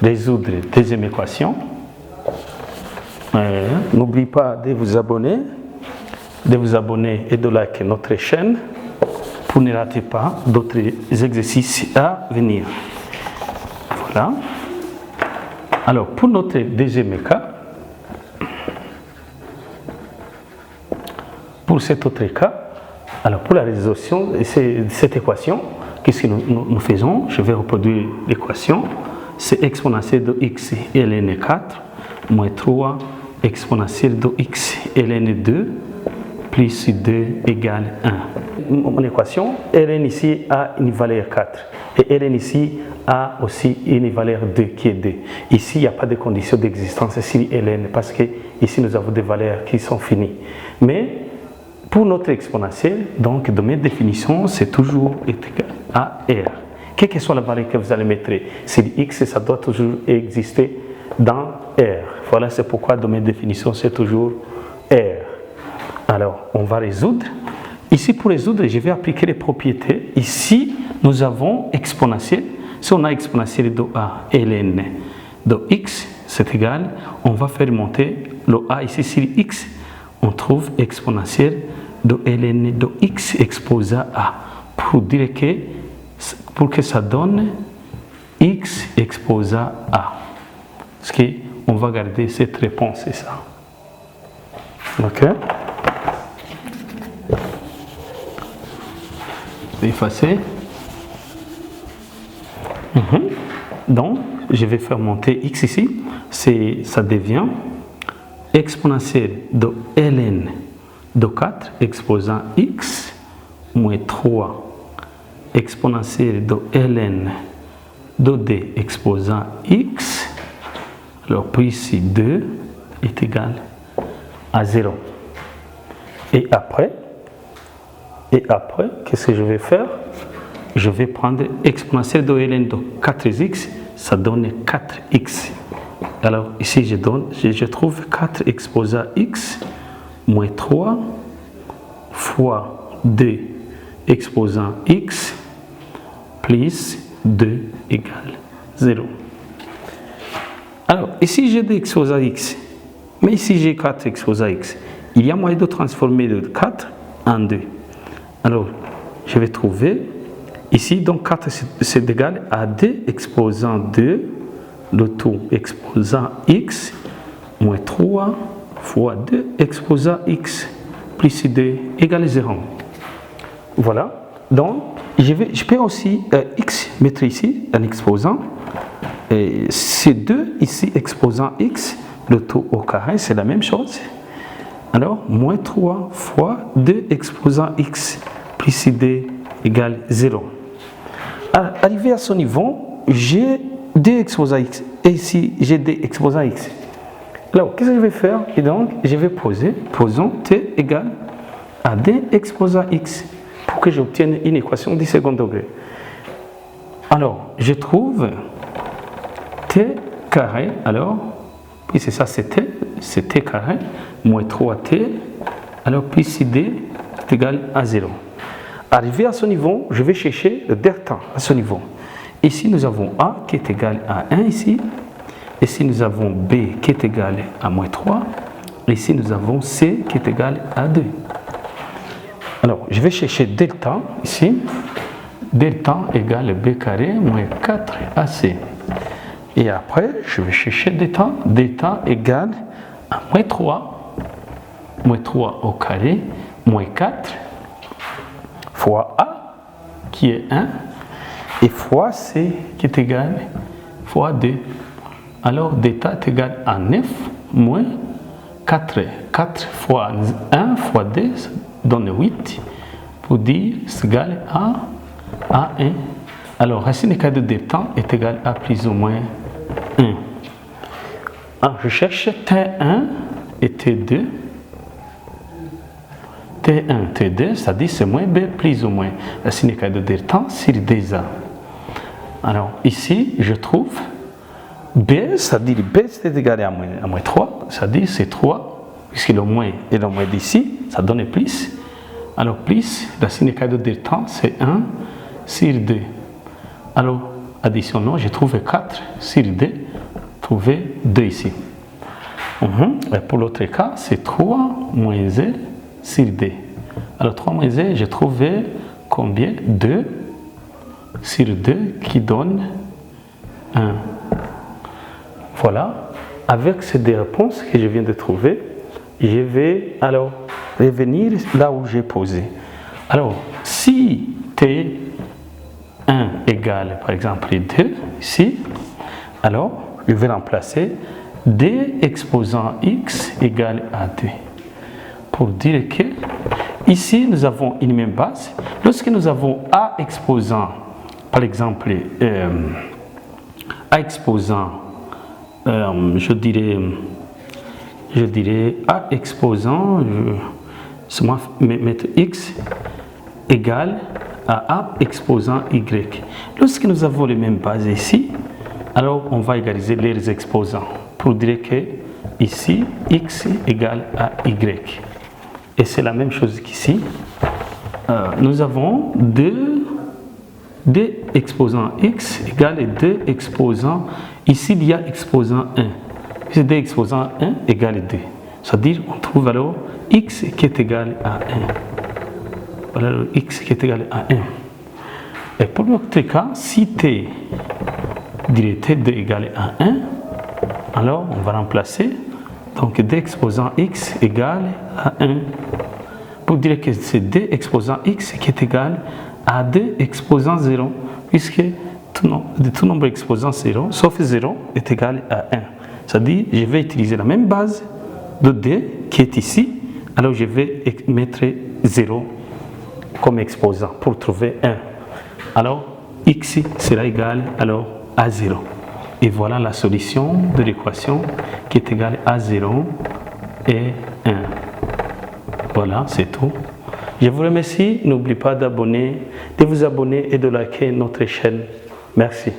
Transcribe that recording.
résoudre la deuxième équation. N'oubliez pas de vous abonner et de liker notre chaîne pour ne rater pas d'autres exercices à venir. Voilà. Alors, pour notre deuxième cas, pour cet autre cas, alors pour la résolution de cette équation, qu'est-ce que nous faisons? Je vais reproduire l'équation. C'est exponentielle de x ln 4 moins 3 exponentielle de x ln 2 plus 2 égale 1. Mon équation, ln ici a une valeur 4 et ln ici a aussi une valeur 2 qui est 2. Ici, il n'y a pas de condition d'existence sur ln parce que ici nous avons des valeurs qui sont finies. Mais pour notre exponentielle, donc de mes définitions, c'est toujours égal à r. Quelle que soit la valeur que vous allez mettre sur x, ça doit toujours exister dans r. Voilà, c'est pourquoi de mes définitions, c'est toujours r. Alors, on va résoudre. Ici, pour résoudre, je vais appliquer les propriétés. Ici, nous avons exponentielle. Si on a exponentielle de a ln de x, c'est égal. On va faire monter le a ici sur x. On trouve exponentielle de ln de x exposé à a. Pour que ça donne x exposé à a. Parce qu'on va garder cette réponse, c'est ça. Ok? Effacer. Donc, je vais faire monter x ici. Ça devient exponentielle de ln de 4 exposant x moins 3 exponentielle de ln de d exposant x. Alors, puis ici 2 est égal à 0. Et après, qu'est-ce que je vais faire? Je vais prendre exponentielle de ln de 4x, ça donne 4x. Alors ici je trouve 4 exposé à x moins 3 fois 2 exposant x plus 2 égale 0. Alors ici j'ai 2 exposé à x, mais ici j'ai 4 exposé à x. Il y a moyen de transformer le 4 en 2. Alors je vais trouver ici, donc 4 c'est égal à 2 exposant 2, le tout exposant x, moins 3 fois 2 exposant x, plus 2 égale 0. Voilà. Donc, je peux aussi x mettre ici un exposant. C'est 2 ici exposant x, le tout au carré, c'est la même chose. Alors, moins 3 fois 2 exposant x, plus 2 égale 0. Arrivé à ce niveau, j'ai 2 exposants x et ici j'ai 2 exposants x. Alors, qu'est-ce que je vais faire? Et donc, je vais posons t égale à 2 exposants x pour que j'obtienne une équation du second degré. Alors, je trouve t carré, alors, puis c'est ça, c'est t carré, moins 3t, alors puis si d est égal à 0. Arrivé à ce niveau, je vais chercher le delta à ce niveau. Ici, nous avons A qui est égal à 1 ici. Ici, nous avons B qui est égal à moins 3. Ici, nous avons C qui est égal à 2. Alors, je vais chercher delta ici. Delta égale B carré moins 4AC. Et après, je vais chercher delta. Delta égale à moins 3. Moins 3 au carré moins 4. Fois A, qui est 1, et fois C, qui est égal fois 2. Alors, delta est égal à 9 moins 4. 4 fois 1 fois 2 ça donne 8, pour dire c'est égal à 1. Alors, racine carrée de delta est égal à plus ou moins 1. Alors, je cherche T1 et T2. T1, T2, ça dit c'est moins B plus ou moins la racine carrée de delta sur 2A. Alors ici, je trouve B, ça dit B c'est égal à moins 3, ça dit c'est 3, puisque le moins et le moins d'ici, ça donne plus. Alors plus, la racine carrée de delta c'est 1 sur 2. Alors, additionnons, je trouve 4 sur 2, trouver 2 ici. Et pour l'autre cas, c'est 3 moins e sur d. Alors 3 moins e, j'ai trouvé combien? 2 sur 2 qui donne 1. Voilà. Avec ces deux réponses que je viens de trouver, je vais alors revenir là où j'ai posé. Alors, si T1 égale par exemple 2 ici, alors je vais remplacer D exposant X égale à 2. Pour dire que ici nous avons une même base. Lorsque nous avons A exposant, par exemple, A exposant, je dirais A exposant, c'est moi mettre X égale à A exposant Y. Lorsque nous avons les mêmes bases ici, alors on va égaliser les exposants pour dire que ici X égale à Y. Et c'est la même chose qu'ici. Nous avons 2 exposants X égale 2 exposants. Ici, il y a exposant 1. Ici, 2 exposants 1 égale 2. C'est-à-dire, on trouve alors X qui est égal à 1. Voilà le X qui est égal à 1. Et pour notre cas, si T, dirait T2 égale à 1, alors on va remplacer. Donc, 2 exposants X égale à 1. Pour dire que c'est 2 exposants X qui est égal à 2 exposants 0, puisque tout nombre exposant 0, sauf 0, est égal à 1. C'est-à-dire, je vais utiliser la même base de D qui est ici, alors je vais mettre 0 comme exposant pour trouver 1. Alors, X sera égal alors à 0. Et voilà la solution de l'équation qui est égale à 0 et 1. Voilà, c'est tout. Je vous remercie. N'oubliez pas de vous abonner et de liker notre chaîne. Merci.